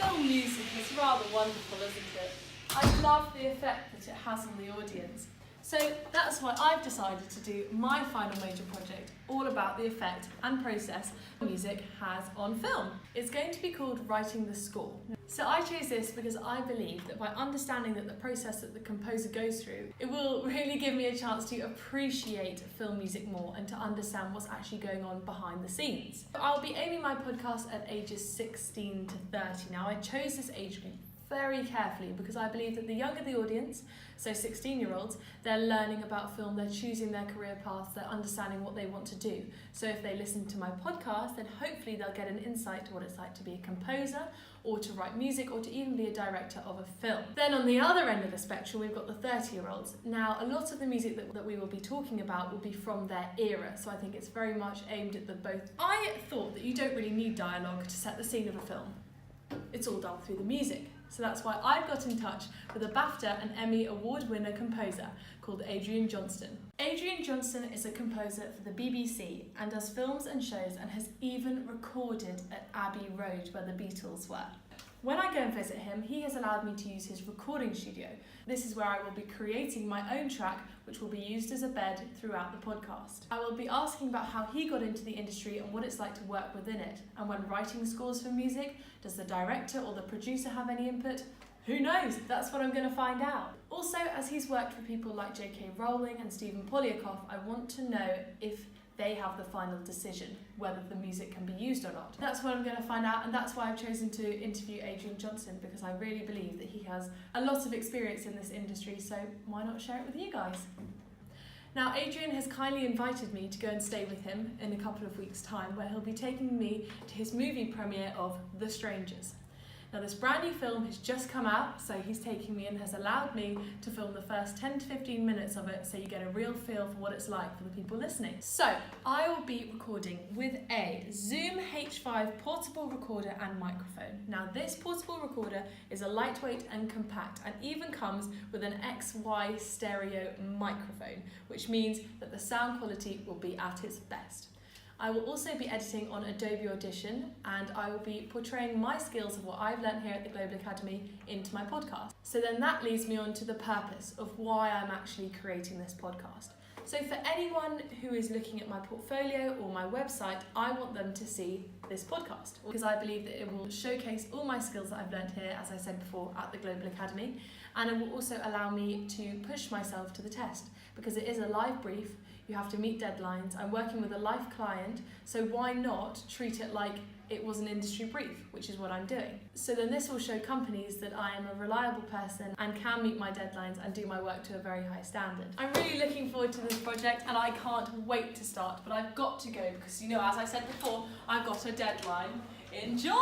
Film music is rather wonderful, isn't it? I love the effect that it has on the audience. So that's why I've decided to do my final major project, all about the effect and process music has on film. It's going to be called Writing the Score. So I chose this because I believe that by understanding that the process that the composer goes through, it will really give me a chance to appreciate film music more and to understand what's actually going on behind the scenes. I'll be aiming my podcast at ages 16 to 30. Now I chose this age group very carefully because I believe that the younger the audience, so 16-year-olds, they're learning about film, they're choosing their career paths, they're understanding what they want to do. So if they listen to my podcast, then hopefully they'll get an insight to what it's like to be a composer or to write music or to even be a director of a film. Then on the other end of the spectrum, we've got the 30-year-olds. Now, a lot of the music that we will be talking about will be from their era, so I think it's very much aimed at the both. I thought that you don't really need dialogue to set the scene of a film. It's all done through the music. So that's why I've got in touch with a BAFTA and Emmy Award winner composer called Adrian Johnston. Adrian Johnston is a composer for the BBC and does films and shows and has even recorded at Abbey Road where the Beatles were. When I go and visit him, he has allowed me to use his recording studio. This is where I will be creating my own track, which will be used as a bed throughout the podcast. I will be asking about how he got into the industry and what it's like to work within it. And when writing scores for music, does the director or the producer have any input? Who knows? That's what I'm going to find out. Also, as he's worked for people like J.K. Rowling and Stephen Polyakov, I want to know if they have the final decision, whether the music can be used or not. That's what I'm going to find out, and that's why I've chosen to interview Adrian Johnston, because I really believe that he has a lot of experience in this industry, so why not share it with you guys? Now, Adrian has kindly invited me to go and stay with him in a couple of weeks' time, where he'll be taking me to his movie premiere of The Strangers. Now, this brand new film has just come out, so he's taking me and has allowed me to film the first 10 to 15 minutes of it so you get a real feel for what it's like for the people listening. So, I will be recording with a Zoom H5 portable recorder and microphone. Now, this portable recorder is a lightweight and compact and even comes with an XY stereo microphone, which means that the sound quality will be at its best. I will also be editing on Adobe Audition, and I will be portraying my skills of what I've learnt here at the Global Academy into my podcast. So then that leads me on to the purpose of why I'm actually creating this podcast. So for anyone who is looking at my portfolio or my website, I want them to see this podcast because I believe that it will showcase all my skills that I've learnt here, as I said before, at the Global Academy, and it will also allow me to push myself to the test because it is a live brief. You have to meet deadlines. I'm working with a live client, so why not treat it like it was an industry brief, which is what I'm doing. So then this will show companies that I am a reliable person and can meet my deadlines and do my work to a very high standard. I'm really looking forward to this project and I can't wait to start, but I've got to go because, you know, as I said before, I've got a deadline. Enjoy!